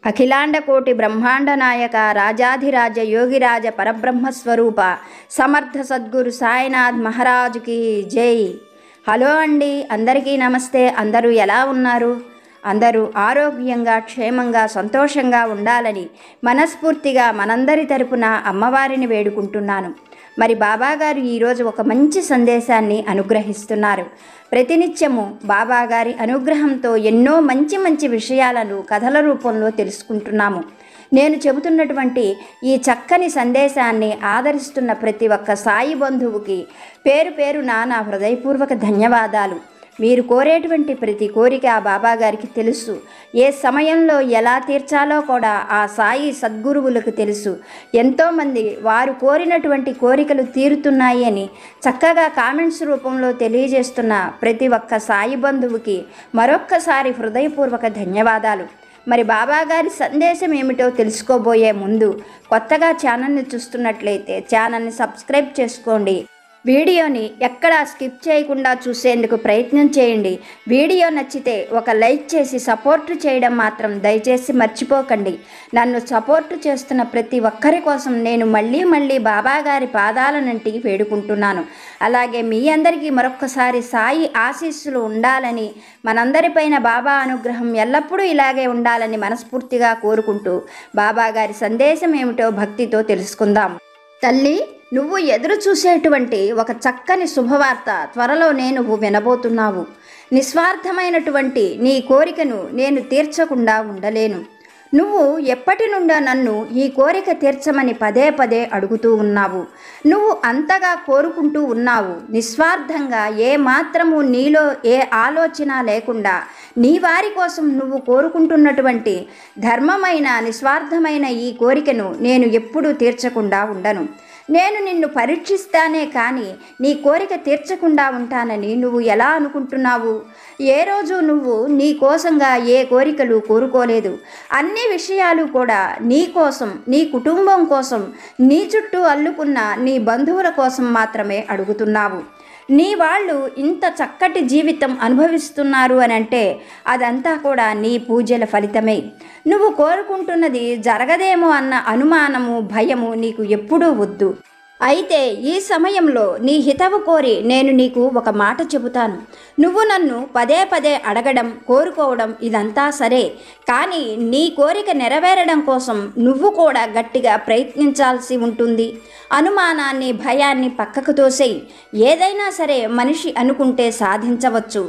అఖిలాండ కోటి బ్రహ్మాండ నాయక రాజాధిరాజ యోగిరాజ పరబ్రహ్మస్వరూప సమర్థ సద్గురు సాయినాథ్ మహారాజుకి జై. హలో అండి, అందరికీ నమస్తే. అందరూ ఎలా ఉన్నారు? అందరూ ఆరోగ్యంగా క్షేమంగా సంతోషంగా ఉండాలని మనస్ఫూర్తిగా మనందరి తరపున అమ్మవారిని వేడుకుంటున్నాను. మరి బాబాగారు ఈరోజు ఒక మంచి సందేశాన్ని అనుగ్రహిస్తున్నారు. ప్రతినిత్యము బాబాగారి అనుగ్రహంతో ఎన్నో మంచి మంచి విషయాలను కథల రూపంలో తెలుసుకుంటున్నాము. నేను చెబుతున్నటువంటి ఈ చక్కని సందేశాన్ని ఆదరిస్తున్న ప్రతి ఒక్క సాయి బంధువుకి పేరు పేరున నా హృదయపూర్వక ధన్యవాదాలు. మీరు కోరేటువంటి ప్రతి కోరిక ఆ బాబాగారికి తెలుసు. ఏ సమయంలో ఎలా తీర్చాలో కూడా ఆ సాయి సద్గురువులకు తెలుసు. ఎంతోమంది వారు కోరినటువంటి కోరికలు తీరుతున్నాయి అని చక్కగా కామెంట్స్ రూపంలో తెలియజేస్తున్న ప్రతి ఒక్క సాయి బంధువుకి మరొక్కసారి హృదయపూర్వక ధన్యవాదాలు. మరి బాబాగారి సందేశం ఏమిటో తెలుసుకోబోయే ముందు కొత్తగా ఛానల్ని చూస్తున్నట్లయితే ఛానల్ని సబ్స్క్రైబ్ చేసుకోండి. వీడియోని ఎక్కడా స్కిప్ చేయకుండా చూసేందుకు ప్రయత్నం చేయండి. వీడియో నచ్చితే ఒక లైక్ చేసి సపోర్ట్ చేయడం మాత్రం దయచేసి మర్చిపోకండి. నన్ను సపోర్ట్ చేస్తున్న ప్రతి ఒక్కరి కోసం నేను మళ్ళీ బాబాగారి పాదాలనంటి వేడుకుంటున్నాను. అలాగే మీ అందరికీ మరొక్కసారి సాయి ఆశీస్సులు ఉండాలని, మనందరిపైన బాబా అనుగ్రహం ఎల్లప్పుడూ ఇలాగే ఉండాలని మనస్ఫూర్తిగా కోరుకుంటూ బాబాగారి సందేశం ఏమిటో భక్తితో తెలుసుకుందాం. తల్లి, నువ్వు ఎదురు చూసేటువంటి ఒక చక్కని శుభవార్త త్వరలోనే నువ్వు వినబోతున్నావు. నిస్వార్థమైనటువంటి నీ కోరికను నేను తీర్చకుండా ఉండలేను. నువ్వు ఎప్పటి నుండో నన్ను ఈ కోరిక తీర్చమని పదే పదే అడుగుతూ ఉన్నావు. నువ్వు అంతగా కోరుకుంటూ ఉన్నావు. నిస్వార్థంగా ఏ మాత్రము నీలో ఏ ఆలోచన లేకుండా నీ వారి కోసం నువ్వు కోరుకుంటున్నటువంటి ధర్మమైన నిస్వార్థమైన ఈ కోరికను నేను ఎప్పుడూ తీర్చకుండా ఉండను. నేను నిన్ను పరీక్షిస్తానే కానీ నీ కోరిక తీర్చకుండా ఉంటానని నువ్వు ఎలా అనుకుంటున్నావు? ఏ రోజు నువ్వు నీ కోసంగా ఏ కోరికలు కోరుకోలేదు. అన్ని విషయాలు కూడా నీ కోసం, నీ కుటుంబం కోసం, నీ చుట్టూ అల్లుకున్న నీ బంధువుల కోసం మాత్రమే అడుగుతున్నావు. నీ వాళ్ళు ఇంత చక్కటి జీవితం అనుభవిస్తున్నారు అని అంటే అదంతా కూడా నీ పూజల ఫలితమే. నువ్వు కోరుకుంటున్నది జరగదేమో అన్న అనుమానము, భయము నీకు ఎప్పుడూ వద్దు. అయితే ఈ సమయంలో నీ హితవు కోరి నేను నీకు ఒక మాట చెబుతాను. నువ్వు నన్ను పదే పదే అడగడం, కోరుకోవడం ఇదంతా సరే, కానీ నీ కోరిక నెరవేరడం కోసం నువ్వు కూడా గట్టిగా ప్రయత్నించాల్సి ఉంటుంది. అనుమానాన్ని, భయాన్ని పక్కకు తోసేయి. ఏదైనా సరే మనిషి అనుకుంటే సాధించవచ్చు.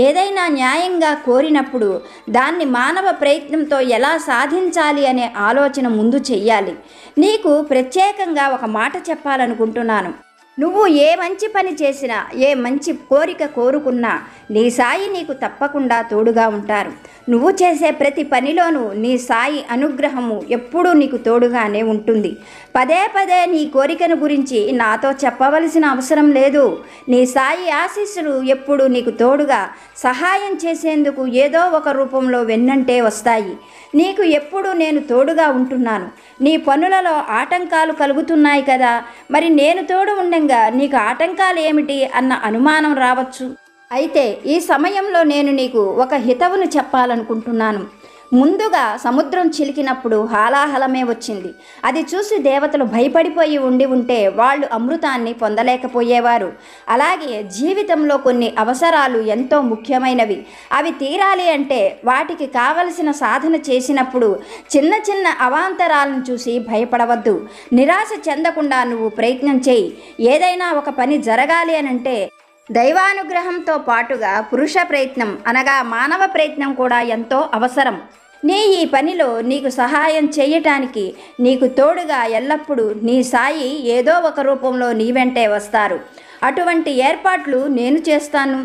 ఏదైనా న్యాయంగా కోరినప్పుడు దాన్ని మానవ ప్రయత్నంతో ఎలా సాధించాలి అనే ఆలోచన ముందు చెయ్యాలి. నీకు ప్రత్యేకంగా ఒక మాట చెప్పాలనుకుంటున్నాను. నువ్వు ఏ మంచి పని చేసినా, ఏ మంచి కోరిక కోరుకున్నా నీ సాయి నీకు తప్పకుండా తోడుగా ఉంటారు. నువ్వు చేసే ప్రతి పనిలోనూ నీ సాయి అనుగ్రహము ఎప్పుడూ నీకు తోడుగానే ఉంటుంది. పదే పదే నీ కోరికను గురించి నాతో చెప్పవలసిన అవసరం లేదు. నీ సాయి ఆశీస్సులు ఎప్పుడు నీకు తోడుగా సహాయం చేసేందుకు ఏదో ఒక రూపంలో వెన్నంటే వస్తాయి. నీకు ఎప్పుడు నేను తోడుగా ఉంటున్నాను. నీ పనులలో ఆటంకాలు కలుగుతున్నాయి కదా, మరి నేను తోడు ఉండంగా నీకు ఆటంకాలు ఏమిటి అన్న అనుమానం రావచ్చు. అయితే ఈ సమయంలో నేను నీకు ఒక హితవును చెప్పాలనుకుంటున్నాను. ముందుగా సముద్రం చిలికినప్పుడు హాలాహలమే వచ్చింది. అది చూసి దేవతలు భయపడిపోయి ఉంటే వాళ్ళు అమృతాన్ని పొందలేకపోయేవారు. అలాగే జీవితంలో కొన్ని అవసరాలు ఎంతో ముఖ్యమైనవి. అవి తీరాలి అంటే వాటికి కావలసిన సాధన చేసినప్పుడు చిన్న చిన్న అవాంతరాలను చూసి భయపడవద్దు. నిరాశ చెందకుండా నువ్వు ప్రయత్నం చేయి. ఏదైనా ఒక పని జరగాలి అనంటే దైవానుగ్రహంతో పాటుగా పురుష ప్రయత్నం అనగా మానవ ప్రయత్నం కూడా ఎంతో అవసరం. నీ ఈ పనిలో నీకు సహాయం చేయటానికి నీకు తోడుగా ఎల్లప్పుడూ నీ సాయి ఏదో ఒక రూపంలో నీ వెంటే వస్తారు. అటువంటి ఏర్పాట్లు నేను చేస్తాను.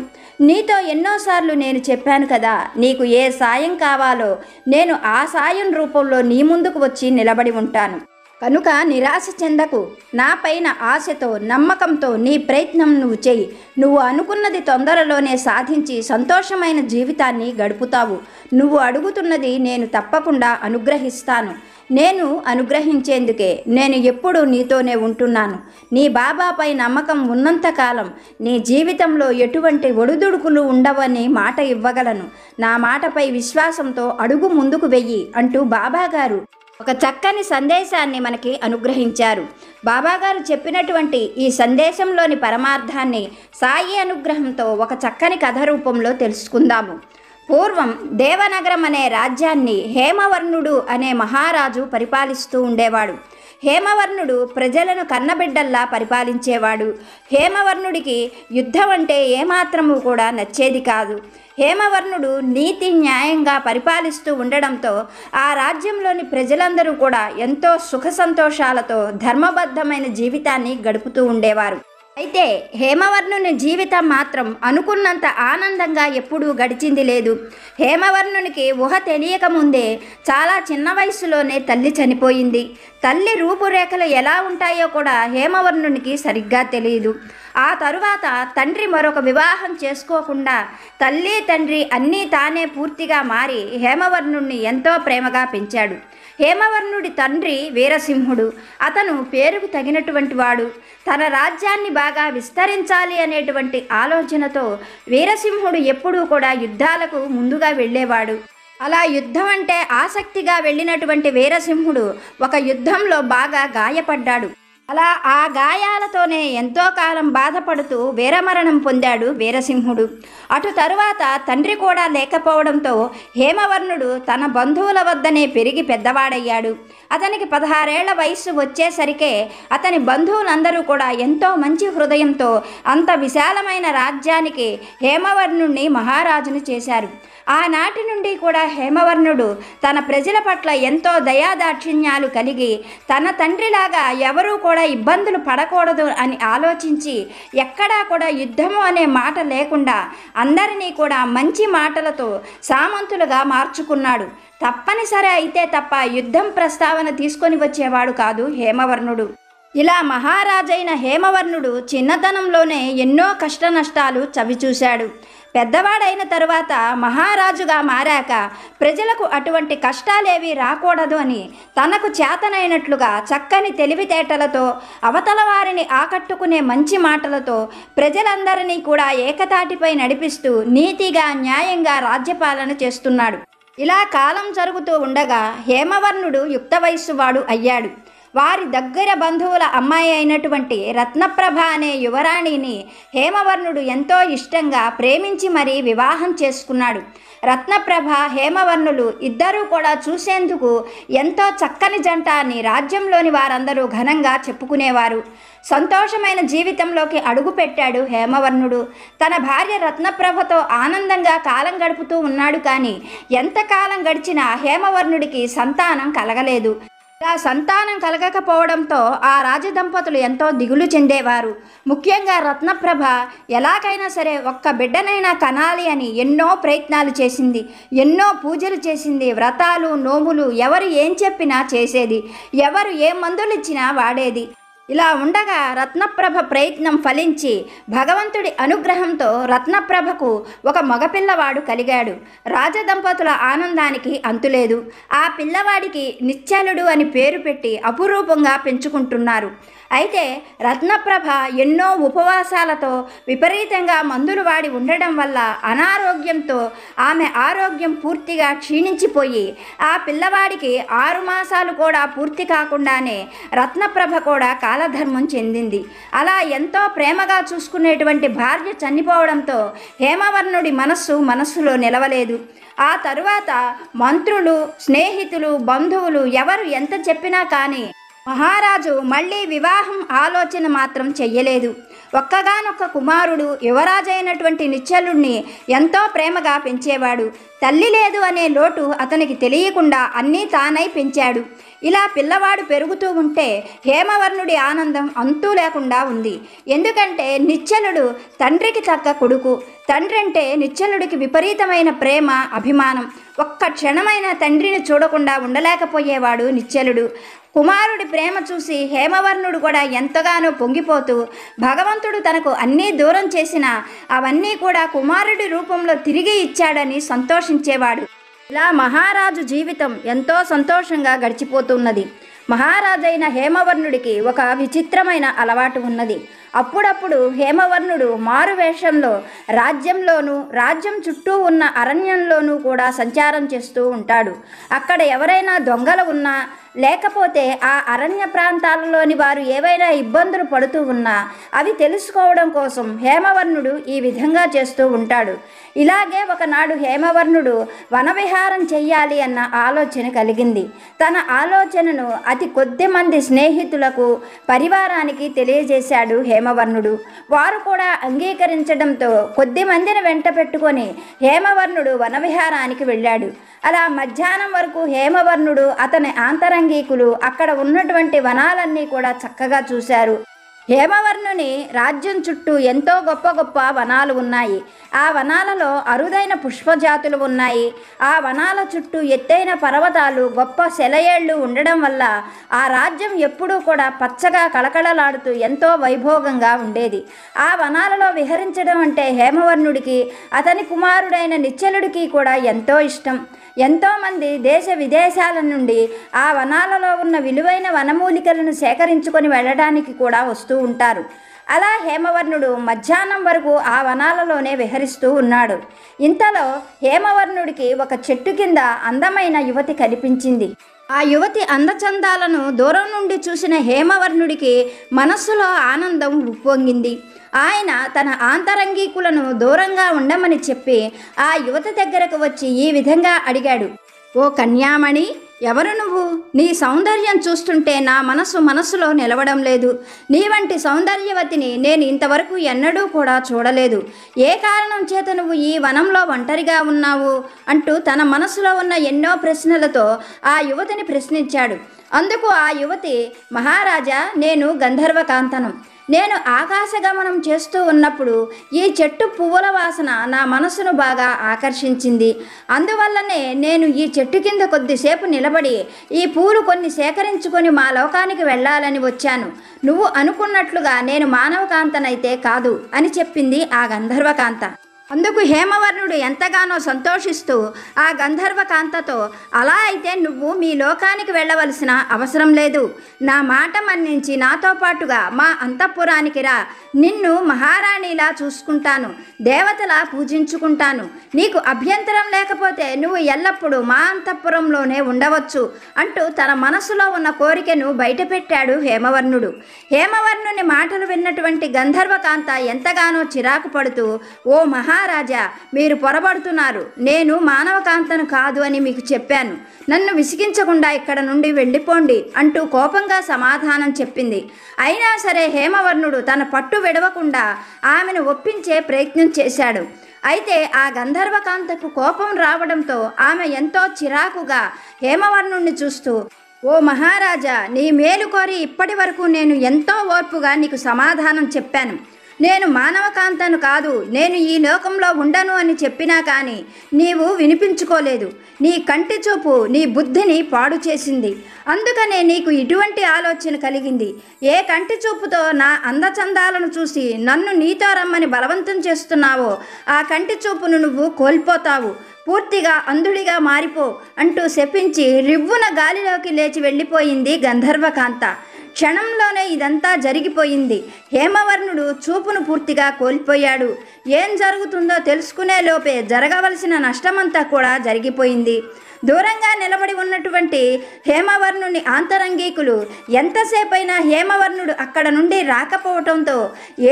నీతో ఎన్నోసార్లు నేను చెప్పాను కదా, నీకు ఏ సాయం కావాలో నేను ఆ సాయం రూపంలో నీ ముందుకు వచ్చి నిలబడి ఉంటాను. కనుక నిరాశ చెందకు. నా పైన ఆశతో నమ్మకంతో నీ ప్రయత్నం నువ్వు చెయ్యి. నువ్వు అనుకున్నది తొందరలోనే సాధించి సంతోషమైన జీవితాన్ని గడుపుతావు. నువ్వు అడుగుతున్నది నేను తప్పకుండా అనుగ్రహిస్తాను. నేను అనుగ్రహించేందుకే నేను ఎప్పుడూ నీతోనే ఉంటున్నాను. నీ బాబాపై నమ్మకం ఉన్నంతకాలం నీ జీవితంలో ఎటువంటి ఒడిదుడుకులు ఉండవని మాట ఇవ్వగలను. నా మాటపై విశ్వాసంతో అడుగు ముందుకు వెయ్యి అంటూ బాబాగారు ఒక చక్కని సందేశాన్ని మనకి అనుగ్రహించారు. బాబాగారు చెప్పినటువంటి ఈ సందేశంలోని పరమార్థాన్ని సాయి అనుగ్రహంతో ఒక చక్కని కథ రూపంలో తెలుసుకుందాము. పూర్వం దేవనగరం అనే రాజ్యాన్ని హేమవర్ణుడు అనే మహారాజు పరిపాలిస్తూ ఉండేవాడు. హేమవర్ణుడు ప్రజలను కన్నబిడ్డల్లా పరిపాలించేవాడు. హేమవర్ణుడికి యుద్ధం అంటే ఏమాత్రము కూడా నచ్చేది కాదు. హేమవర్ణుడు నీతి న్యాయంగా పరిపాలిస్తూ ఉండడంతో ఆ రాజ్యంలోని ప్రజలందరూ కూడా ఎంతో సుఖ సంతోషాలతో ధర్మబద్ధమైన జీవితాన్ని గడుపుతూ ఉండేవారు. అయితే హేమవర్ణుని జీవితం మాత్రం అనుకున్నంత ఆనందంగా ఎప్పుడూ గడిచింది లేదు. హేమవర్ణునికి ఊహ తెలియక ముందే చాలా చిన్న వయసులోనే తల్లి చనిపోయింది. తల్లి రూపురేఖలు ఎలా ఉంటాయో కూడా హేమవర్ణునికి సరిగ్గా తెలియదు. ఆ తరువాత తండ్రి మరొక వివాహం చేసుకోకుండా తల్లి తండ్రి అన్నీ తానే పూర్తిగా మారి హేమవర్ణుణ్ణి ఎంతో ప్రేమగా పెంచాడు. హేమవర్ణుడి తండ్రి వీరసింహుడు. అతను పేరుకు తగినటువంటి వాడు. తన రాజ్యాన్ని బాగా విస్తరించాలి అనేటువంటి ఆలోచనతో వీరసింహుడు ఎప్పుడూ కూడా యుద్ధాలకు ముందుగా వెళ్ళేవాడు. అలా యుద్ధం అంటే ఆసక్తిగా వెళ్ళినటువంటి వీరసింహుడు ఒక యుద్ధంలో బాగా గాయపడ్డాడు. అలా ఆ గాయాలతోనే ఎంతో కాలం బాధపడుతూ వీరమరణం పొందాడు వీరసింహుడు. అటు తరువాత తండ్రి కూడా లేకపోవడంతో హేమవర్ణుడు తన బంధువుల వద్దనే పెరిగి పెద్దవాడయ్యాడు. అతనికి 16 ఏళ్ల వయస్సు వచ్చేసరికే అతని బంధువులందరూ కూడా ఎంతో మంచి హృదయంతో అంత విశాలమైన రాజ్యానికి హేమవర్ణుణ్ణి మహారాజును చేశారు. ఆనాటి నుండి కూడా హేమవర్ణుడు తన ప్రజల పట్ల ఎంతో దయాదాక్షిణ్యాలు కలిగి తన తండ్రిలాగా ఎవరూ కూడా ఇబ్బందులు పడకూడదు అని ఆలోచించి ఎక్కడా కూడా యుద్ధము అనే మాట లేకుండా అందరినీ కూడా మంచి మాటలతో సామంతులుగా మార్చుకున్నాడు. తప్పనిసరి అయితే తప్ప యుద్ధం ప్రస్తావన తీసుకొని వచ్చేవాడు కాదు హేమవర్ణుడు. ఇలా మహారాజైన హేమవర్ణుడు చిన్నతనంలోనే ఎన్నో కష్ట నష్టాలు చవిచూశాడు. పెద్దవాడైన తరువాత మహారాజుగా మారాక ప్రజలకు అటువంటి కష్టాలేవి రాకూడదు అని తనకు చేతనైనట్లుగా చక్కని తెలివితేటలతో అవతల వారిని ఆకట్టుకునే మంచి మాటలతో ప్రజలందరినీ కూడా ఏకతాటిపై నడిపిస్తూ నీతిగా న్యాయంగా రాజ్యపాలన చేస్తున్నాడు. ఇలా కాలం జరుగుతూ ఉండగా హేమవర్ణుడు యుక్త వయస్సు వాడు అయ్యాడు. వారి దగ్గర బంధువుల అమ్మాయి అయినటువంటి రత్నప్రభ అనే యువరాణిని హేమవర్ణుడు ఎంతో ఇష్టంగా ప్రేమించి మరీ వివాహం చేసుకున్నాడు. రత్నప్రభ హేమవర్ణులు ఇద్దరూ కూడా చూసేందుకు ఎంతో చక్కని జంట అని రాజ్యంలోని వారందరూ ఘనంగా చెప్పుకునేవారు. సంతోషమైన జీవితంలోకి అడుగుపెట్టాడు హేమవర్ణుడు. తన భార్య రత్నప్రభతో ఆనందంగా కాలం గడుపుతూ ఉన్నాడు. కానీ ఎంతకాలం గడిచినా హేమవర్ణుడికి సంతానం కలగలేదు. ఇలా సంతానం కలగకపోవడంతో ఆ రాజదంపతులు ఎంతో దిగులు చెందేవారు. ముఖ్యంగా రత్నప్రభ ఎలాగైనా సరే ఒక్క బిడ్డనైనా కనాలి అని ఎన్నో ప్రయత్నాలు చేసింది. ఎన్నో పూజలు చేసింది. వ్రతాలు నోములు ఎవరు ఏం చెప్పినా చేసేది. ఎవరు ఏ మందులు ఇచ్చినా వాడేది. ఇలా ఉండగా రత్నప్రభ ప్రయత్నం ఫలించి భగవంతుడి అనుగ్రహంతో రత్నప్రభకు ఒక మగపిల్లవాడు కలిగాడు. రాజదంపతుల ఆనందానికి అంతులేదు. ఆ పిల్లవాడికి నిశ్చలుడు అని పేరు పెట్టి అపురూపంగా పెంచుకుంటున్నారు. అయితే రత్నప్రభ ఎన్నో ఉపవాసాలతో విపరీతంగా మందులు వాడి ఉండడం వల్ల అనారోగ్యంతో ఆమె ఆరోగ్యం పూర్తిగా క్షీణించిపోయి ఆ పిల్లవాడికి 6 మాసాలు కూడా పూర్తి కాకుండానే రత్నప్రభ కూడా కాలధర్మం చెందింది. అలా ఎంతో ప్రేమగా చూసుకునేటువంటి భార్య చనిపోవడంతో హేమవర్ణుడి మనస్సులో నిలవలేదు. ఆ తరువాత మంత్రులు, స్నేహితులు, బంధువులు ఎవరు ఎంత చెప్పినా కానీ మహారాజు మళ్ళీ వివాహం ఆలోచన మాత్రం చెయ్యలేదు. ఒక్కగానొక్క కుమారుడు యువరాజైనటువంటి నిశ్చలుణ్ణి ఎంతో ప్రేమగా పెంచేవాడు. తల్లి లేదు అనే లోటు అతనికి తెలియకుండా అన్నీ తానై పెంచాడు. ఇలా పిల్లవాడు పెరుగుతూ ఉంటే హేమవర్ణుడి ఆనందం అంతూ లేకుండా ఉంది. ఎందుకంటే నిశ్చలుడు తండ్రికి తగ్గ కొడుకు. తండ్రి అంటే నిశ్చలుడికి విపరీతమైన ప్రేమ, అభిమానం. ఒక్క క్షణమైన తండ్రిని చూడకుండా ఉండలేకపోయేవాడు నిశ్చలుడు. కుమారుడి ప్రేమ చూసి హేమవర్ణుడు కూడా ఎంతగానో పొంగిపోతూ, భగవంతుడు తనకు అన్నీ దూరం చేసినా అవన్నీ కూడా కుమారుడి రూపంలో తిరిగి ఇచ్చాడని సంతోషించేవాడు. ఇలా మహారాజు జీవితం ఎంతో సంతోషంగా గడిచిపోతున్నది. మహారాజైన హేమవర్ణుడికి ఒక విచిత్రమైన అలవాటు ఉన్నది. అప్పుడప్పుడు హేమవర్ణుడు మారువేషంలో రాజ్యంలోనూ రాజ్యం చుట్టూ ఉన్న అరణ్యంలోనూ కూడా సంచారం చేస్తూ ఉంటాడు. అక్కడ ఎవరైనా దొంగలు ఉన్నా, లేకపోతే ఆ అరణ్య ప్రాంతాలలోని వారు ఏవైనా ఇబ్బందులు పడుతూ ఉన్నా అవి తెలుసుకోవడం కోసం హేమవర్ణుడు ఈ విధంగా చేస్తూ ఉంటాడు. ఇలాగే ఒకనాడు హేమవర్ణుడు వనవిహారం చెయ్యాలి అన్న ఆలోచన కలిగింది. తన ఆలోచనను అతి కొద్ది మంది స్నేహితులకు, పరివారానికి తెలియజేశాడు హేమవర్ణుడు. వారు కూడా అంగీకరించడంతో కొద్ది మందిని వెంట పెట్టుకొని హేమవర్ణుడు వనవిహారానికి వెళ్ళాడు. అలా మధ్యాహ్నం వరకు హేమవర్ణుడు, అతని ఆంతరంగికులు అక్కడ ఉన్నటువంటి వనాలన్నీ కూడా చక్కగా చూశారు. హేమవర్ణుని రాజ్యం చుట్టూ ఎంతో గొప్ప గొప్ప వనాలు ఉన్నాయి. ఆ వనాలలో అరుదైన పుష్పజాతులు ఉన్నాయి. ఆ వనాల చుట్టూ ఎత్తైన పర్వతాలు, గొప్ప సెలయేళ్లు ఉండడం వల్ల ఆ రాజ్యం ఎప్పుడూ కూడా పచ్చగా కళకళలాడుతూ ఎంతో వైభోగంగా ఉండేది. ఆ వనాలలో విహరించడం అంటే హేమవర్ణుడికి, అతని కుమారుడైన నిశ్చలుడికి కూడా ఎంతో ఇష్టం. ఎంతోమంది దేశ విదేశాల నుండి ఆ వనాలలో ఉన్న విలువైన వనమూలికలను సేకరించుకొని వెళ్ళడానికి కూడా వస్తూ ఉంటారు. అలా హేమవర్ణుడు మధ్యాహ్నం వరకు ఆ వనాలలోనే విహరిస్తూ ఉన్నాడు. ఇంతలో హేమవర్ణుడికి ఒక చెట్టు కింద అందమైన యువతి కనిపించింది. ఆ యువతి అందచందాలను దూరం నుండి చూసిన హేమవర్ణుడికి మనస్సులో ఆనందం ఉప్పొంగింది. ఆయన తన ఆంతరంగికులను దూరంగా ఉండమని చెప్పి ఆ యువతి దగ్గరకు వచ్చి ఈ విధంగా అడిగాడు. ఓ కన్యామణి, ఎవరు నువ్వు? నీ సౌందర్యం చూస్తుంటే నా మనస్సులో నిలవడం లేదు. నీ వంటి సౌందర్యవతిని నేను ఇంతవరకు ఎన్నడూ కూడా చూడలేదు. ఏ కారణం చేత నువ్వు ఈ వనంలో ఒంటరిగా ఉన్నావు అంటూ తన మనసులో ఉన్న ఎన్నో ప్రశ్నలతో ఆ యువతిని ప్రశ్నించాడు. అందుకు ఆ యువతి, మహారాజా, నేను గంధర్వకాంతను. నేను ఆకాశగమనం చేస్తూ ఉన్నప్పుడు ఈ చెట్టు పువ్వుల వాసన నా మనసును బాగా ఆకర్షించింది. అందువల్లనే నేను ఈ చెట్టు కింద కొద్దిసేపు నిలబడి ఈ పూలు కొన్ని సేకరించుకొని మా లోకానికి వెళ్ళాలని వచ్చాను. నువ్వు అనుకున్నట్లుగా నేను మానవకాంతనైతే కాదు అని చెప్పింది ఆ గంధర్వకాంత. అందుకు హేమవర్ణుడు ఎంతగానో సంతోషిస్తూ ఆ గంధర్వకాంతతో, అలా అయితే నువ్వు మీ లోకానికి వెళ్ళవలసిన అవసరం లేదు. నా మాట మన్నించి నాతో పాటుగా మా అంతఃపురానికి రా. నిన్ను మహారాణిలా చూసుకుంటాను, దేవతలా పూజించుకుంటాను. నీకు అభ్యంతరం లేకపోతే నువ్వు ఎల్లప్పుడూ మా అంతఃపురంలోనే ఉండవచ్చు అంటూ తన మనసులో ఉన్న కోరికను బయటపెట్టాడు హేమవర్ణుడు. హేమవర్ణుని మాటలు విన్నటువంటి గంధర్వకాంత ఎంతగానో చిరాకు పడుతూ, ఓ మహారాజా, మీరు పొరబడుతున్నారు. నేను మానవకాంతను కాదు అని మీకు చెప్పాను. నన్ను విసిగించకుండా ఇక్కడ నుండి వెళ్ళిపోండి అంటూ కోపంగా సమాధానం చెప్పింది. అయినా సరే హేమవర్ణుడు తన పట్టు విడవకుండా ఆమెను ఒప్పించే ప్రయత్నం చేశాడు. అయితే ఆ గంధర్వకాంతకు కోపం రావడంతో ఆమె ఎంతో చిరాకుగా హేమవర్ణుణ్ణి చూస్తూ, ఓ మహారాజా, నీ మేలు కోరి ఇప్పటి వరకు నేను ఎంతో ఓర్పుగా నీకు సమాధానం చెప్పాను. నేను మానవకాంతను కాదు, నేను ఈ లోకంలో ఉండను అని చెప్పినా కానీ నీవు వినిపించుకోలేదు. నీ కంటి చూపు నీ బుద్ధిని పాడు చేసింది. అందుకనే నీకు ఇటువంటి ఆలోచన కలిగింది. ఏ కంటి చూపుతో నా అందచందాలను చూసి నన్ను నీతో రమ్మని బలవంతం చేస్తున్నావో ఆ కంటి చూపును నువ్వు కోల్పోతావు. పూర్తిగా అంధుడిగా మారిపో అంటూ శపించి రివ్వున గాలిలోకి లేచి వెళ్ళిపోయింది గంధర్వకాంత. క్షణంలోనే ఇదంతా జరిగిపోయింది. హేమవర్ణుడు చూపును పూర్తిగా కోల్పోయాడు. ఏం జరుగుతుందో తెలుసుకునే లోపే జరగవలసిన నష్టమంతా కూడా జరిగిపోయింది. దూరంగా నిలబడి ఉన్నటువంటి హేమవర్ణుని ఆంతరంగికులు ఎంతసేపైనా హేమవర్ణుడు అక్కడ నుండి రాకపోవటంతో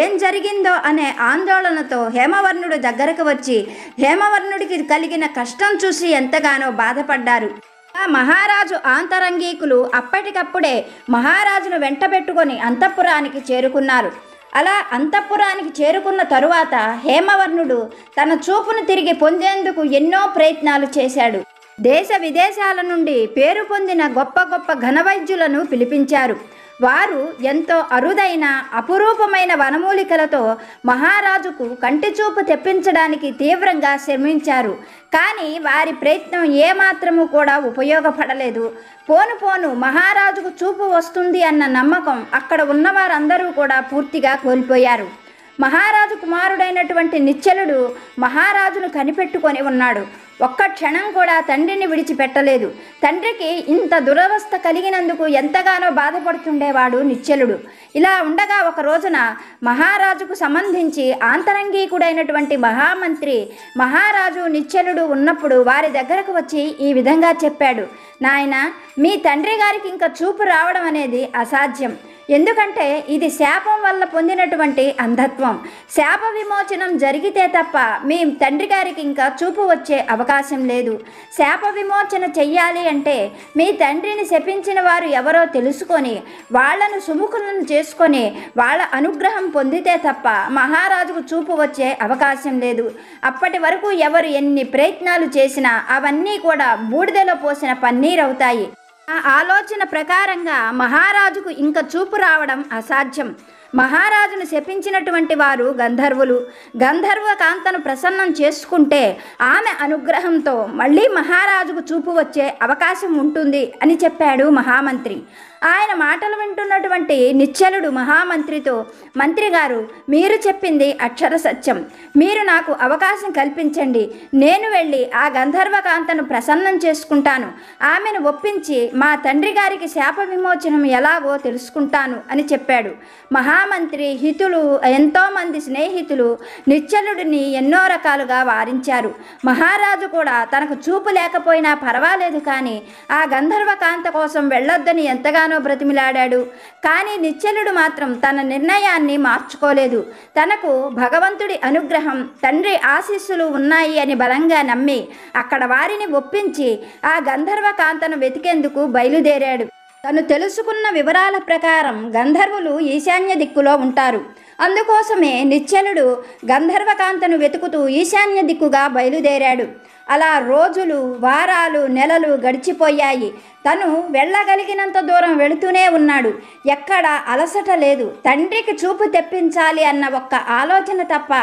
ఏం జరిగిందో అనే ఆందోళనతో హేమవర్ణుడు దగ్గరకు వచ్చి హేమవర్ణుడికి కలిగిన కష్టం చూసి ఎంతగానో బాధపడ్డారు. మహారాజు ఆంతరంగికులు అప్పటికప్పుడే మహారాజును వెంటబెట్టుకొని అంతఃపురానికి చేరుకున్నారు. అలా అంతఃపురానికి చేరుకున్న తరువాత హేమవర్ణుడు తన చూపును తిరిగి పొందేందుకు ఎన్నో ప్రయత్నాలు చేశాడు. దేశ విదేశాల నుండి పేరు పొందిన గొప్ప గొప్ప ఘనవైద్యులను పిలిపించారు. వారు ఎంతో అరుదైన అపురూపమైన వనమూలికలతో మహారాజుకు కంటిచూపు తెప్పించడానికి తీవ్రంగా శ్రమించారు. కానీ వారి ప్రయత్నం ఏమాత్రము కూడా ఉపయోగపడలేదు. పోను పోను మహారాజుకు చూపు వస్తుంది అన్న నమ్మకం అక్కడ ఉన్నవారందరూ కూడా పూర్తిగా కోల్పోయారు. మహారాజు కుమారుడైనటువంటి నిశ్చలుడు మహారాజును కనిపెట్టుకొని ఉన్నాడు. ఒక్క క్షణం కూడా తండ్రిని విడిచిపెట్టలేదు. తండ్రికి ఇంత దురవస్థ కలిగినందుకు ఎంతగానో బాధపడుతుండేవాడు నిశ్చలుడు. ఇలా ఉండగా ఒక రోజున మహారాజుకు సంబంధించి ఆంతరంగికుడైనటువంటి మహామంత్రి మహారాజు నిశ్చలుడు ఉన్నప్పుడు వారి దగ్గరకు వచ్చి ఈ విధంగా చెప్పాడు, నాయన, మీ తండ్రి గారికి ఇంకా చూపు రావడం అనేది అసాధ్యం. ఎందుకంటే ఇది శాపం వల్ల పొందినటువంటి అంధత్వం. శాప విమోచనం జరిగితే తప్ప మీ తండ్రి గారికి ఇంకా చూపు వచ్చే అవకాశం లేదు. శాప విమోచన చెయ్యాలి అంటే మీ తండ్రిని శపించిన వారు ఎవరో తెలుసుకొని వాళ్లను సుముఖులను చేసుకొని వాళ్ళ అనుగ్రహం పొందితే తప్ప మహారాజుకు చూపు వచ్చే అవకాశం లేదు. అప్పటి వరకు ఎవరు ఎన్ని ప్రయత్నాలు చేసినా అవన్నీ కూడా బూడిదలో పోసిన పన్నీరవుతాయి. ఆ ఆలోచన ప్రకారంగా మహారాజుకు ఇంక చూపు రావడం అసాధ్యం. మహారాజును శపించినటువంటి వారు గంధర్వులు. గంధర్వ కాంతను ప్రసన్నం చేసుకుంటే ఆమె అనుగ్రహంతో మళ్ళీ మహారాజుకు చూపు వచ్చే అవకాశం ఉంటుంది అని చెప్పాడు మహామంత్రి. ఆయన మాటలు వింటున్నటువంటి నిశ్చలుడు మహామంత్రితో, మంత్రి గారు, మీరు చెప్పింది అక్షర సత్యం. మీరు నాకు అవకాశం కల్పించండి. నేను వెళ్ళి ఆ గంధర్వకాంతను ప్రసన్నం చేసుకుంటాను. ఆమెను ఒప్పించి మా తండ్రి గారికి శాప విమోచనం ఎలాగో తెలుసుకుంటాను అని చెప్పాడు. మహామంత్రి హితులు, ఎంతోమంది స్నేహితులు నిశ్చలుడిని ఎన్నో రకాలుగా వారించారు. మహారాజు కూడా తనకు చూపు లేకపోయినా పర్వాలేదు కానీ ఆ గంధర్వకాంత కోసం వెళ్ళొద్దని ఎంతగానో బ్రతిమిలాడాడు. కానీ నిశ్చలుడు మాత్రం తన నిర్ణయాన్ని మార్చుకోలేదు. తనకు భగవంతుడి అనుగ్రహం, తండ్రి ఆశీస్సులు ఉన్నాయి అని బలంగా నమ్మి అక్కడ వారిని ఒప్పించి ఆ గంధర్వకాంతను వెతికేందుకు బయలుదేరాడు. తను తెలుసుకున్న వివరాల ప్రకారం గంధర్వులు ఈశాన్య దిక్కులో ఉంటారు. అందుకోసమే నిశ్చలుడు గంధర్వకాంతను వెతుకుతూ ఈశాన్య దిక్కుగా బయలుదేరాడు. అలా రోజులు, వారాలు, నెలలు గడిచిపోయాయి. తను వెళ్ళగలిగినంత దూరం వెళుతూనే ఉన్నాడు. ఎక్కడ అలసట లేదు. తండ్రికి చూపు తెప్పించాలి అన్న ఒక్క ఆలోచన తప్ప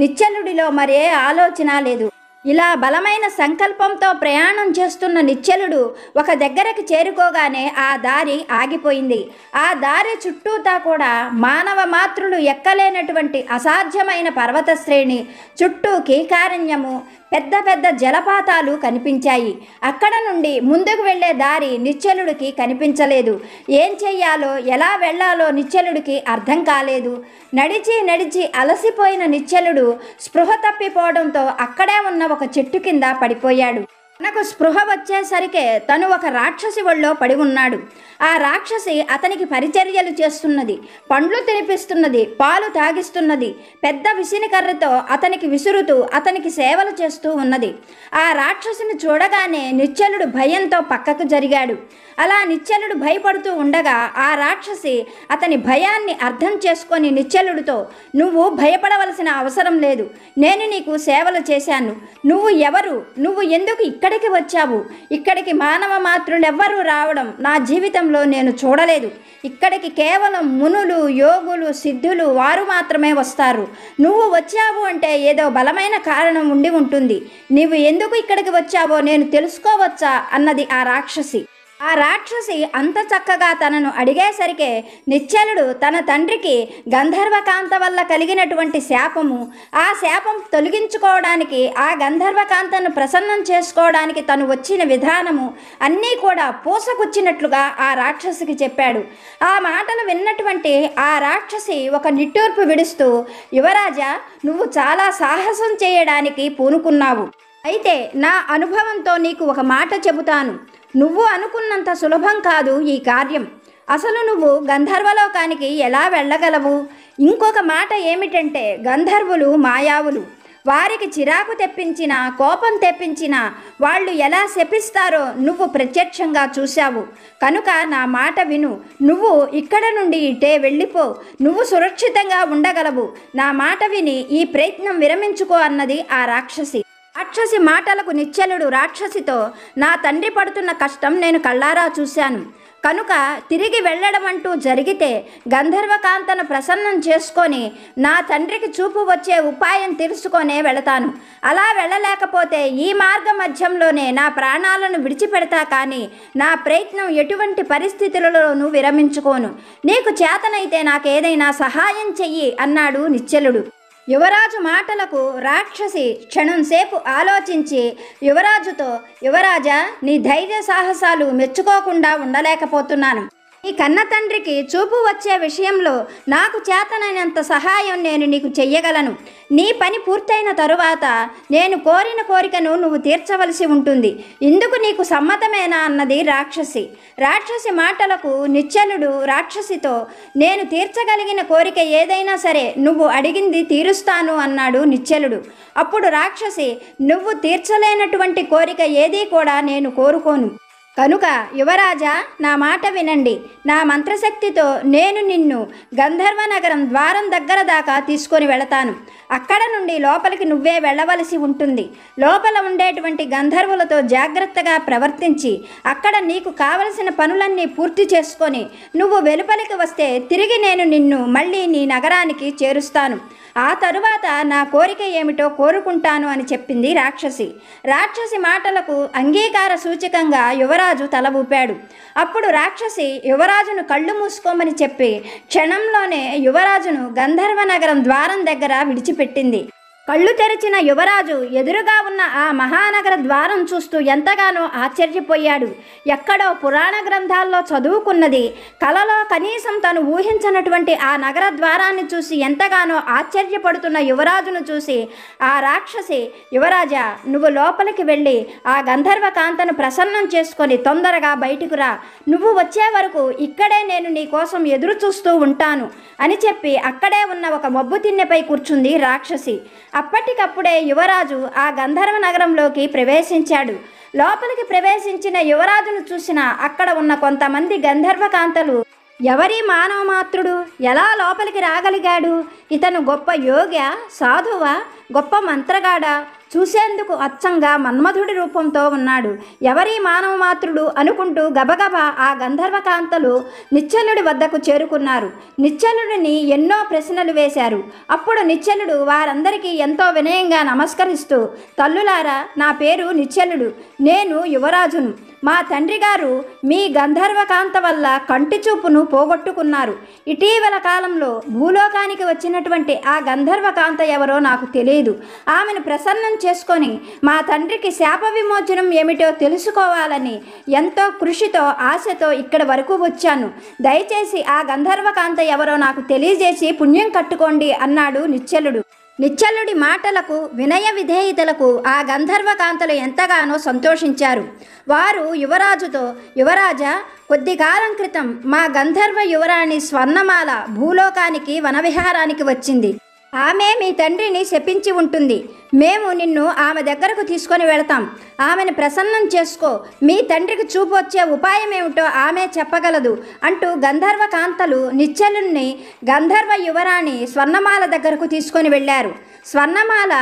నిశ్చలుడిలో మరే ఆలోచన లేదు. ఇలా బలమైన సంకల్పంతో ప్రయాణం చేస్తున్న నిశ్చలుడు ఒక దగ్గరకు చేరుకోగానే ఆ దారి ఆగిపోయింది. ఆ దారి చుట్టూతా కూడా మానవ మాతృలు ఎక్కలేనటువంటి అసాధ్యమైన పర్వత శ్రేణి, చుట్టూ కీకారణ్యము, పెద్ద పెద్ద జలపాతాలు కనిపించాయి. అక్కడ నుండి ముందుకు వెళ్ళే దారి నిశ్చలుడికి కనిపించలేదు. ఏం చెయ్యాలో, ఎలా వెళ్ళాలో నిశ్చలుడికి అర్థం కాలేదు. నడిచి నడిచి అలసిపోయిన నిశ్చలుడు స్పృహ తప్పిపోవడంతో అక్కడే ఉన్న ఒక చెట్టు కింద పడిపోయాడు. తనకు స్పృహ వచ్చేసరికే తను ఒక రాక్షసి ఒళ్ళో పడి ఉన్నాడు. ఆ రాక్షసి అతనికి పరిచర్యలు చేస్తున్నది, పండ్లు తినిపిస్తున్నది, పాలు తాగిస్తున్నది, పెద్ద విసినికర్రతో అతనికి విసురుతూ అతనికి సేవలు చేస్తూ ఉన్నది. ఆ రాక్షసిని చూడగానే నిశ్చలుడు భయంతో పక్కకు జరిగాడు. అలా నిశ్చలుడు భయపడుతూ ఉండగా ఆ రాక్షసి అతని భయాన్ని అర్థం చేసుకొని నిశ్చలుడితో, నువ్వు భయపడవలసిన అవసరం లేదు, నేను నీకు సేవలు చేశాను. నువ్వు ఎవరు? నువ్వు ఎందుకు ఇక్కడికి వచ్చావు? ఇక్కడికి మానవ మాతృలెవ్వరూ రావడం నా జీవితంలో నేను చూడలేదు. ఇక్కడికి కేవలం మునులు, యోగులు, సిద్ధులు వారు మాత్రమే వస్తారు. నువ్వు వచ్చావు అంటే ఏదో బలమైన కారణం ఉండి ఉంటుంది. నీవు ఎందుకు ఇక్కడికి వచ్చావో నేను తెలుసుకోవచ్చా అన్నది ఆ రాక్షసి. ఆ రాక్షసి అంత చక్కగా తనను అడిగేసరికే నిశ్చలుడు తన తండ్రికి గంధర్వకాంత వల్ల కలిగినటువంటి శాపము, ఆ శాపం తొలగించుకోవడానికి, ఆ గంధర్వకాంతను ప్రసన్నం చేసుకోవడానికి తను వచ్చిన విధానము అన్నీ కూడా పూసగుచ్చినట్లుగా ఆ రాక్షసికి చెప్పాడు. ఆ మాటలు విన్నటువంటి ఆ రాక్షసి ఒక నిట్టూర్పు విడుస్తూ, యువరాజా, నువ్వు చాలా సాహసం చేయడానికి పూనుకున్నావు. అయితే నా అనుభవంతో నీకు ఒక మాట చెబుతాను. నువ్వు అనుకున్నంత సులభం కాదు ఈ కార్యం. అసలు నువ్వు గంధర్వలోకానికి ఎలా వెళ్ళగలవు? ఇంకొక మాట ఏమిటంటే, గంధర్వులు మాయావులు. వారికి చిరాకు తెప్పించినా, కోపం తెప్పించినా వాళ్ళు ఎలా శపిస్తారో నువ్వు ప్రత్యక్షంగా చూశావు. కనుక నా మాట విను. నువ్వు ఇక్కడ నుండి ఇటే వెళ్ళిపో. నువ్వు సురక్షితంగా ఉండగలవు. నా మాట విని ఈ ప్రయత్నం విరమించుకో అన్నది ఆ రాక్షసి. రాక్షసి మాటలకు నిశ్చలుడు రాక్షసితో, నా తండ్రి పడుతున్న కష్టం నేను కళ్ళారా చూశాను. కనుక తిరిగి వెళ్ళడం అంటూ జరిగితే గంధర్వకాంతను ప్రసన్నం చేసుకొని నా తండ్రికి చూపు వచ్చే ఉపాయం తెలుసుకొనే వెళతాను. అలా వెళ్ళలేకపోతే ఈ మార్గ మధ్యంలోనే నా ప్రాణాలను విడిచిపెడతా కానీ నా ప్రయత్నం ఎటువంటి పరిస్థితులలోనూ విరమించుకోను. నీకు చేతనైతే నాకేదైనా సహాయం చెయ్యి అన్నాడు నిశ్చలుడు. యువరాజు మాటలకు రాక్షసి క్షణంసేపు ఆలోచించి యువరాజుతో, యువరాజా, నీ ధైర్య సాహసాలు మెచ్చుకోకుండా ఉండలేకపోతున్నాను. నీ కన్న తండ్రికి చూపు వచ్చే విషయంలో నాకు చేతనైనంత సహాయం నేను నీకు చెయ్యగలను. నీ పని పూర్తయిన తరువాత నేను కోరిన కోరికను నువ్వు తీర్చవలసి ఉంటుంది. ఇందుకు నీకు సమ్మతమేనా అన్నది రాక్షసి. రాక్షసి మాటలకు నిశ్చలుడు రాక్షసితో, నేను తీర్చగలిగిన కోరిక ఏదైనా సరే నువ్వు అడిగింది తీరుస్తాను అన్నాడు నిశ్చలుడు. అప్పుడు రాక్షసి, నువ్వు తీర్చలేనటువంటి కోరిక ఏదీ కూడా నేను కోరుకోను. కనుక యువరాజా, నా మాట వినండి. నా మంత్రశక్తితో నేను నిన్ను గంధర్వ నగరం ద్వారం దగ్గర దాకా తీసుకొని వెళతాను. అక్కడ నుండి లోపలికి నువ్వే వెళ్ళవలసి ఉంటుంది. లోపల ఉండేటువంటి గంధర్వులతో జాగ్రత్తగా ప్రవర్తించి అక్కడ నీకు కావలసిన పనులన్నీ పూర్తి చేసుకొని నువ్వు వెలుపలికి వస్తే తిరిగి నేను నిన్ను మళ్ళీ నీ నగరానికి చేరుస్తాను. ఆ తరువాత నా కోరిక ఏమిటో కోరుకుంటాను అని చెప్పింది రాక్షసి. రాక్షసి మాటలకు అంగీకార సూచకంగా యువరాజు తల ఊపాడు. అప్పుడు రాక్షసి యువరాజును కళ్ళు మూసుకోమని చెప్పి క్షణంలోనే యువరాజును గంధర్వ నగరం ద్వారం దగ్గర విడిచిపెట్టింది. కళ్ళు తెరిచిన యువరాజు ఎదురుగా ఉన్న ఆ మహానగర ద్వారం చూస్తూ ఎంతగానో ఆశ్చర్యపోయాడు. ఎక్కడో పురాణ గ్రంథాల్లో చదువుకున్నది కలలో కనీసం తను ఊహించనటువంటి ఆ నగర ద్వారాన్ని చూసి ఎంతగానో ఆశ్చర్యపడుతున్న యువరాజును చూసి ఆ రాక్షసి, యువరాజా, నువ్వు లోపలికి వెళ్ళి ఆ గంధర్వ కాంతను ప్రసన్నం చేసుకొని తొందరగా బయటకు రా. నువ్వు వచ్చే వరకు ఇక్కడే నేను నీ కోసం ఎదురు చూస్తూ ఉంటాను అని చెప్పి అక్కడే ఉన్న ఒక మబ్బు తిన్నెపై కూర్చుంది రాక్షసి. అప్పటికప్పుడే యువరాజు ఆ గంధర్వ నగరంలోకి ప్రవేశించాడు. లోపలికి ప్రవేశించిన యువరాజును చూసిన అక్కడ ఉన్న కొంతమంది గంధర్వకాంతలు, ఎవరి మానవ మాత్రుడు, ఎలా లోపలికి రాగలిగాడు? ఇతను గొప్ప యోగ్య, సాధువా, గొప్ప మంత్రగాడా? చూసేందుకు అచ్చంగా మన్మధుడి రూపంతో ఉన్నాడు. ఎవరి మానవ మాత్రుడు అనుకుంటూ గబగబా ఆ గంధర్వకాంతలు నిశ్చలుడి వద్దకు చేరుకున్నారు. నిశ్చలుడిని ఎన్నో ప్రశ్నలు వేశారు. అప్పుడు నిశ్చలుడు వారందరికీ ఎంతో వినయంగా నమస్కరిస్తూ, తల్లులారా, నా పేరు నిశ్చలుడు. నేను యువరాజును. మా తండ్రి గారు మీ గంధర్వకాంత వల్ల కంటి చూపును పోగొట్టుకున్నారు. ఇటీవల కాలంలో భూలోకానికి వచ్చినటువంటి ఆ గంధర్వకాంత ఎవరో నాకు తెలియదు. ఆమెను ప్రసన్నం చేసుకొని మా తండ్రికి శాప విమోచనం ఏమిటో తెలుసుకోవాలని ఎంతో కృషితో ఆశతో ఇక్కడి వరకు వచ్చాను. దయచేసి ఆ గంధర్వకాంత ఎవరో నాకు తెలియజేసి పుణ్యం కట్టుకోండి అన్నాడు నిశ్చలుడు. నిశ్చలుడి మాటలకు వినయ విధేయతలకు ఆ గంధర్వకాంతలు ఎంతగానో సంతోషించారు. వారు యువరాజుతో, యువరాజా, కొద్ది కాలం క్రితం మా గంధర్వ యువరాణి స్వర్ణమాల భూలోకానికి వనవిహారానికి వచ్చింది. ఆమె మీ తండ్రిని శపించి ఉంటుంది. మేము నిన్ను ఆమె దగ్గరకు తీసుకొని వెళతాం. ఆమెను ప్రసన్నం చేసుకో. మీ తండ్రికి చూపు వచ్చే ఉపాయం ఏమిటో ఆమె చెప్పగలదు అంటూ గంధర్వకాంతలు నిశ్చలుని గంధర్వ యువరాణి స్వర్ణమాల దగ్గరకు తీసుకొని వెళ్ళారు. స్వర్ణమాల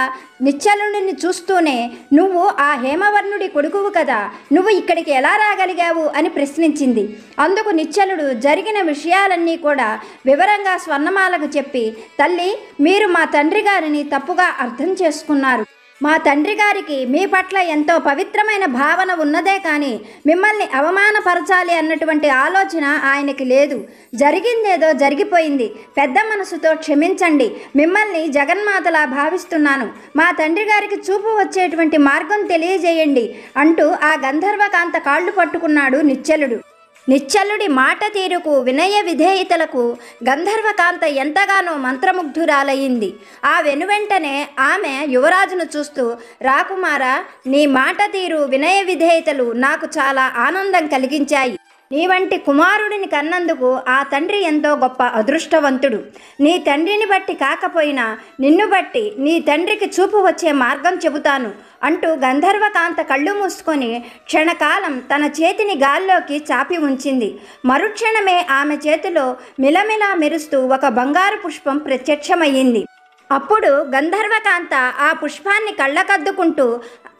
నిశ్చలుని చూస్తూనే, నువ్వు ఆ హేమవర్ణుడి కొడుకువు కదా, నువ్వు ఇక్కడికి ఎలా రాగలిగావు అని ప్రశ్నించింది. అందుకు నిశ్చలుడు జరిగిన విషయాలన్నీ కూడా వివరంగా స్వర్ణమాలకు చెప్పి, తల్లి, మీరు మా తండ్రి గారిని తప్పుగా అర్థం చేసుకున్నారు. మా తండ్రి గారికి మీ పట్ల ఎంతో పవిత్రమైన భావన ఉన్నదే కానీ మిమ్మల్ని అవమానపరచాలి అన్నటువంటి ఆలోచన ఆయనకి లేదు. జరిగిందేదో జరిగిపోయింది. పెద్ద మనసుతో క్షమించండి. మిమ్మల్ని జగన్మాతలా భావిస్తున్నాను. మా తండ్రి గారికి చూపు వచ్చేటువంటి మార్గం తెలియజేయండి అంటూ ఆ గంధర్వకాంత కాళ్ళు పట్టుకున్నాడు నిశ్చలుడు. నిశ్చలుడి మాట తీరుకు వినయ విధేయతలకు గంధర్వకాంత ఎంతగానో మంత్రముగ్ధురాలయ్యింది. ఆ వెనువెంటనే ఆమె యువరాజును చూస్తూ, రాకుమారా, నీ మాట తీరు వినయ విధేయతలు నాకు చాలా ఆనందం కలిగించాయి. నీ వంటి కుమారుడిని కన్నందుకు ఆ తండ్రి ఎంతో గొప్ప అదృష్టవంతుడు. నీ తండ్రిని బట్టి కాకపోయినా నిన్ను బట్టి నీ తండ్రికి చూపు వచ్చే మార్గం చెబుతాను అంటూ గంధర్వకాంత కళ్ళు మూసుకొని క్షణకాలం తన చేతిని గాల్లోకి చాపి ఉంచింది. మరుక్షణమే ఆమె చేతిలో మిలమిలా మెరుస్తూ ఒక బంగారు పుష్పం ప్రత్యక్షమయ్యింది. అప్పుడు గంధర్వకాంత ఆ పుష్పాన్ని కళ్ళకద్దుకుంటూ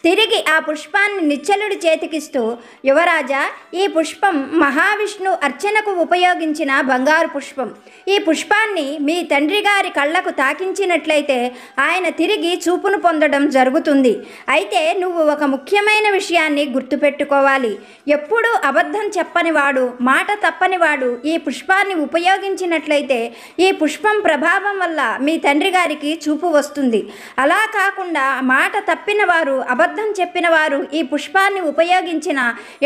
తిరిగి ఆ పుష్పాన్ని నిశ్చలుడి చేతికిస్తూ, యువరాజా, ఈ పుష్పం మహావిష్ణు అర్చనకు ఉపయోగించిన బంగారు పుష్పం. ఈ పుష్పాన్ని మీ తండ్రి గారి కళ్ళకు తాకించినట్లయితే ఆయన తిరిగి చూపును పొందడం జరుగుతుంది. అయితే నువ్వు ఒక ముఖ్యమైన విషయాన్ని గుర్తుపెట్టుకోవాలి. ఎప్పుడూ అబద్ధం చెప్పనివాడు, మాట తప్పనివాడు ఈ పుష్పాన్ని ఉపయోగించినట్లయితే ఈ పుష్పం ప్రభావం వల్ల మీ తండ్రి గారికి చూపు వస్తుంది. అలా కాకుండా మాట తప్పిన వారు, అబద్ధం చెప్పిన వారు ఈ పుష్పాన్ని ఉపయోగించిన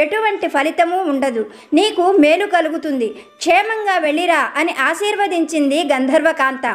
ఎటువంటి ఫలితము ఉండదు. నీకు మేలు కలుగుతుంది. క్షేమంగా వెళ్ళిరా అని ఆశీర్వదించింది గంధర్వకాంత.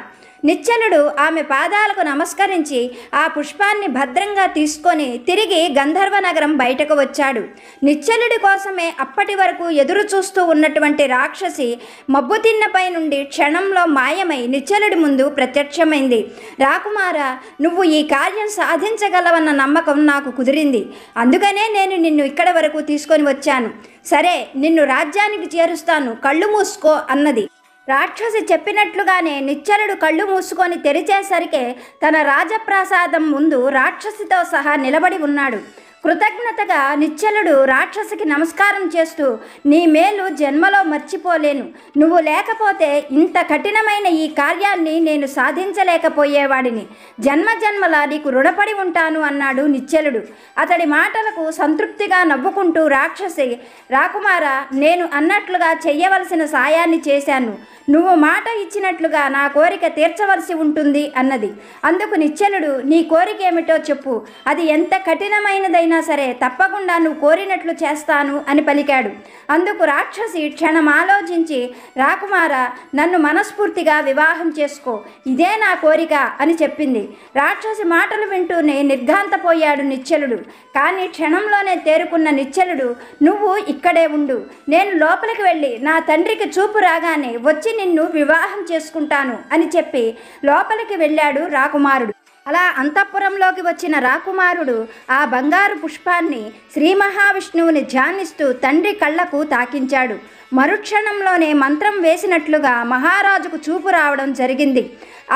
నిశ్చలుడు ఆమె పాదాలకు నమస్కరించి ఆ పుష్పాన్ని భద్రంగా తీసుకొని తిరిగి గంధర్వ నగరం బయటకు వచ్చాడు. నిశ్చలుడి కోసమే అప్పటి వరకు ఎదురు చూస్తూ ఉన్నటువంటి రాక్షసి మబ్బుతిన్నపై నుండి క్షణంలో మాయమై నిశ్చలుడి ముందు ప్రత్యక్షమైంది. రాకుమారా, నువ్వు ఈ కార్యం సాధించగలవన్న నమ్మకం నాకు కుదిరింది. అందుకనే నేను నిన్ను ఇక్కడి వరకు తీసుకొని వచ్చాను. సరే, నిన్ను రాజ్యానికి చేరుస్తాను, కళ్ళు మూసుకో అన్నది. రాక్షసి చెప్పినట్లుగానే నిశ్చలుడు కళ్ళు మూసుకొని తెరిచేసరికే తన రాజప్రాసాదం ముందు రాక్షసితో సహా నిలబడి ఉన్నాడు. కృతజ్ఞతగా నిశ్చలుడు రాక్షసికి నమస్కారం చేస్తూ, నీ మేలు జన్మలో మర్చిపోలేను. నువ్వు లేకపోతే ఇంత కఠినమైన ఈ కార్యాన్ని నేను సాధించలేకపోయేవాడిని. జన్మజన్మలా నీకు రుణపడి ఉంటాను అన్నాడు నిశ్చలుడు. అతడి మాటలకు సంతృప్తిగా నవ్వుకుంటూ రాక్షసి, రాకుమారా, నేను అన్నట్లుగా చెయ్యవలసిన సాయాన్ని చేశాను. నువ్వు మాట ఇచ్చినట్లుగా నా కోరిక తీర్చవలసి ఉంటుంది అన్నది. అందుకు నిశ్చలుడు, నీ కోరిక ఏమిటో చెప్పు, అది ఎంత కఠినమైనదైనా సరే తప్పకుండా నువ్వు కోరినట్లు చేస్తాను అని పలికాడు. అందుకు రాక్షసి క్షణం ఆలోచించి, రాకుమారా, నన్ను మనస్ఫూర్తిగా వివాహం చేసుకో, ఇదే నా కోరిక అని చెప్పింది. రాక్షసి మాటలు వింటూనే నిర్ఘాంతపోయాడు నిశ్చలుడు. కానీ క్షణంలోనే తేరుకున్న నిశ్చలుడు, నువ్వు ఇక్కడే ఉండు, నేను లోపలికి వెళ్ళి నా తండ్రికి చూపు రాగానే వచ్చి నిన్ను వివాహం చేసుకుంటాను అని చెప్పి లోపలికి వెళ్ళాడు రాకుమారుడు. అలా అంతఃపురంలోకి వచ్చిన రాకుమారుడు ఆ బంగారు పుష్పాన్ని శ్రీ మహావిష్ణువుని ధ్యానిస్తూ తండ్రి కళ్ళకు తాకించాడు. మరుక్షణంలోనే మంత్రం వేసినట్లుగా మహారాజుకు చూపు రావడం జరిగింది.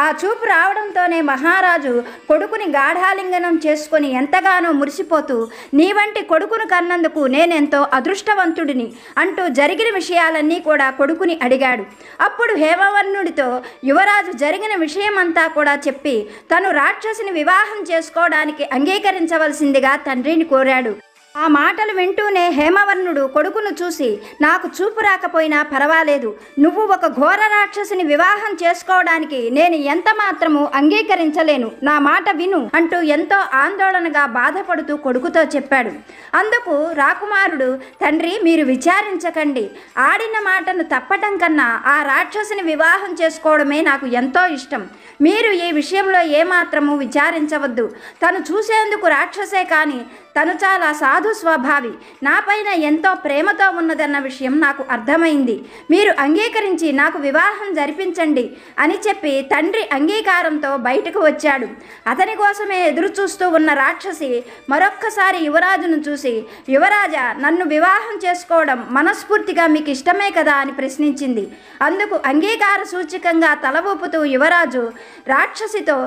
ఆ చూపు రావడంతోనే మహారాజు కొడుకుని గాఢాలింగనం చేసుకొని ఎంతగానో మురిసిపోతూ, నీ వంటి కొడుకును కన్నందుకు నేనెంతో అదృష్టవంతుడిని అంటూ జరిగిన విషయాలన్నీ కూడా కొడుకుని అడిగాడు. అప్పుడు హేమవర్ణుడితో యువరాజు జరిగిన విషయమంతా కూడా చెప్పి తను రాక్షసిని వివాహం చేసుకోవడానికి అంగీకరించవలసిందిగా తండ్రిని కోరాడు. ఆ మాటలు వింటూనే హేమవర్ణుడు కొడుకును చూసి, నాకు చూపు రాకపోయినా పర్వాలేదు, నువ్వు ఒక ఘోర రాక్షసిని వివాహం చేసుకోవడానికి నేను ఎంత మాత్రము అంగీకరించలేను, నా మాట విను అంటూ ఎంతో ఆందోళనగా బాధపడుతూ కొడుకుతో చెప్పాడు. అందుకు రాకుమారుడు, తండ్రి, మీరు విచారించకండి, ఆడిన మాటను తప్పటం కన్నా ఆ రాక్షసిని వివాహం చేసుకోవడమే నాకు ఎంతో ఇష్టం. మీరు ఈ విషయంలో ఏమాత్రము విచారించవద్దు. తను చూసేందుకు రాక్షసే కానీ తను చాలా సాధు స్వభావి, నాపైన ఎంతో ప్రేమతో ఉన్నదన్న విషయం నాకు అర్థమైంది. మీరు అంగీకరించి నాకు వివాహం జరిపించండి అని చెప్పి తండ్రి అంగీకారంతో బయటకు వచ్చాడు. అతని కోసమే ఎదురు చూస్తూ ఉన్న రాక్షసి మరొక్కసారి యువరాజును చూసి, యువరాజా, నన్ను వివాహం చేసుకోవడం మనస్ఫూర్తిగా మీకు ఇష్టమే కదా అని ప్రశ్నించింది. అందుకు అంగీకార సూచకంగా తల ఊపుతూ యువరాజు రాక్షసితో,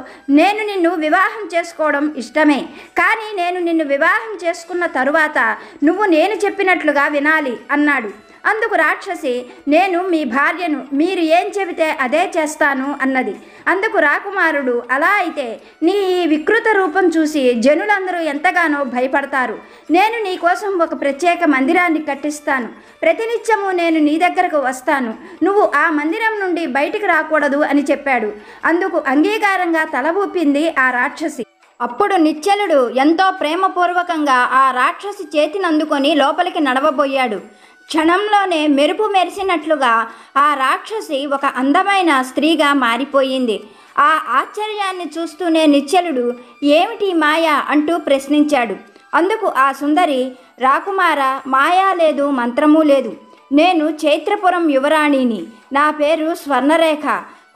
నేను నిన్ను వివాహం చేసుకోవడం ఇష్టమే, కానీ నేను నిన్ను వివాహం చేసుకున్న తరువాత నువ్వు నేను చెప్పినట్లుగా వినాలి అన్నాడు. అందుకు రాక్షసి, నేను మీ భార్యను, మీరు ఏం చెబితే అదే చేస్తాను అన్నది. అందుకు రాకుమారుడు, అలా అయితే నీ ఈ వికృత రూపం చూసి జనులందరూ ఎంతగానో భయపడతారు. నేను నీ కోసం ఒక ప్రత్యేక మందిరాన్ని కట్టిస్తాను. ప్రతినిత్యము నేను నీ దగ్గరకు వస్తాను. నువ్వు ఆ మందిరం నుండి బయటికి రాకూడదు అని చెప్పాడు. అందుకు అంగీకారంగా తల ఊపింది ఆ రాక్షసి. అప్పుడు నిశ్చలుడు ఎంతో ప్రేమపూర్వకంగా ఆ రాక్షసి చేతిని అందుకొని లోపలికి నడవబోయాడు. క్షణంలోనే మెరుపు మెరిసినట్లుగా ఆ రాక్షసి ఒక అందమైన స్త్రీగా మారిపోయింది. ఆ ఆశ్చర్యాన్ని చూస్తూనే నిశ్చలుడు, ఏమిటి మాయ అంటూ ప్రశ్నించాడు. అందుకు ఆ సుందరి, రాకుమార, మాయా లేదు, మంత్రమూ లేదు. నేను చైత్రపురం యువరాణిని. నా పేరు స్వర్ణరేఖ.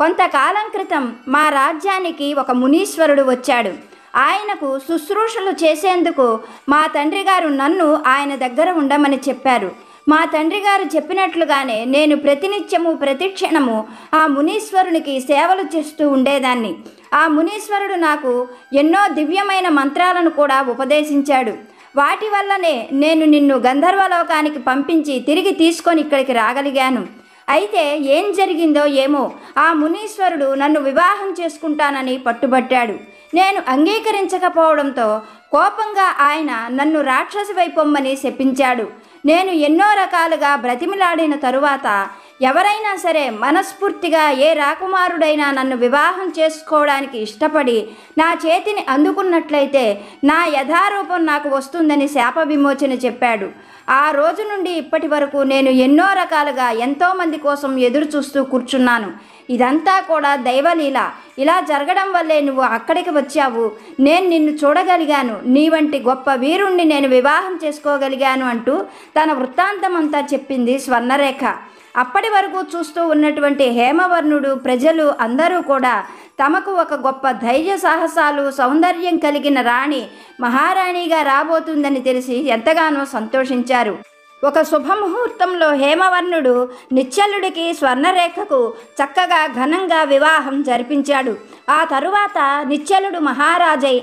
కొంతకాలం క్రితం మా రాజ్యానికి ఒక మునీశ్వరుడు వచ్చాడు. ఆయనకు శుశ్రూషలు చేసేందుకు మా తండ్రి గారు నన్ను ఆయన దగ్గర ఉండమని చెప్పారు. మా తండ్రి గారు చెప్పినట్లుగానే నేను ప్రతినిత్యము ప్రతిక్షణము ఆ మునీశ్వరునికి సేవలు చేస్తూ ఉండేదాన్ని. ఆ మునీశ్వరుడు నాకు ఎన్నో దివ్యమైన మంత్రాలను కూడా ఉపదేశించాడు. వాటి వల్లనే నేను నిన్ను గంధర్వలోకానికి పంపించి తిరిగి తీసుకొని ఇక్కడికి రాగలిగాను. అయితే ఏం జరిగిందో ఏమో, ఆ మునీశ్వరుడు నన్ను వివాహం చేసుకుంటానని పట్టుబట్టాడు. నేను అంగీకరించకపోవడంతో కోపంగా ఆయన నన్ను రాక్షసి వైపొమ్మని శపించాడు. నేను ఎన్నో రకాలుగా బ్రతిమిలాడిన తరువాత ఎవరైనా సరే మనస్ఫూర్తిగా ఏ రాకుమారుడైనా నన్ను వివాహం చేసుకోవడానికి ఇష్టపడి నా చేతిని అందుకున్నట్లయితే నా యథారూపం నాకు వస్తుందని శాప విమోచన చెప్పాడు. ఆ రోజు నుండి ఇప్పటి వరకు నేను ఎన్నో రకాలుగా ఎంతోమంది కోసం ఎదురు చూస్తూ కూర్చున్నాను. ఇదంతా కూడా దైవలీల. ఇలా జరగడం వల్లే నువ్వు అక్కడికి వచ్చావు. నేను నిన్ను చూడగలిగాను. నీ వంటి గొప్ప వీరుణ్ణి నేను వివాహం చేసుకోగలిగాను అంటూ తన వృత్తాంతం అంతా చెప్పింది స్వర్ణరేఖ. అప్పటి వరకు చూస్తూ ఉన్నటువంటి హేమవర్ణుడు, ప్రజలు అందరూ కూడా తమకు ఒక గొప్ప ధైర్య సాహసాలు, సౌందర్యం కలిగిన రాణి మహారాణిగా రాబోతుందని తెలిసి ఎంతగానో సంతోషించారు. ఒక శుభముహూర్తంలో హేమవర్ణుడు నిశ్చలుడికి స్వర్ణరేఖకు చక్కగా ఘనంగా వివాహం జరిపించాడు. ఆ తరువాత నిశ్చలుడు మహారాజై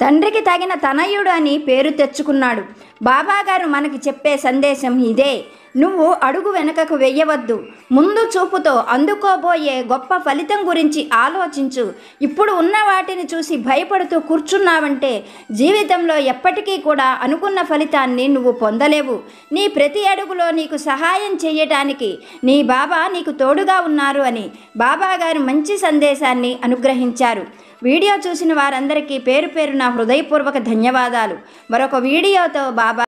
తండ్రికి తగిన తనయుడు అని పేరు తెచ్చుకున్నాడు. బాబాగారు మనకి చెప్పే సందేశం ఇదే. నువ్వు అడుగు వెనకకు వెయ్యవద్దు. ముందు చూపుతో అందుకోబోయే గొప్ప ఫలితం గురించి ఆలోచించు. ఇప్పుడు ఉన్న వాటిని చూసి భయపడుతూ కూర్చున్నావంటే జీవితంలో ఎప్పటికీ కూడా అనుకున్న ఫలితాన్ని నువ్వు పొందలేవు. నీ ప్రతి అడుగులో నీకు సహాయం చేయటానికి నీ బాబా నీకు తోడుగా ఉన్నారు అని బాబాగారు మంచి సందేశాన్ని అనుగ్రహించారు. వీడియో చూసిన వారందరికీ పేరు పేరున హృదయపూర్వక ధన్యవాదాలు. మరొక వీడియోతో బాబా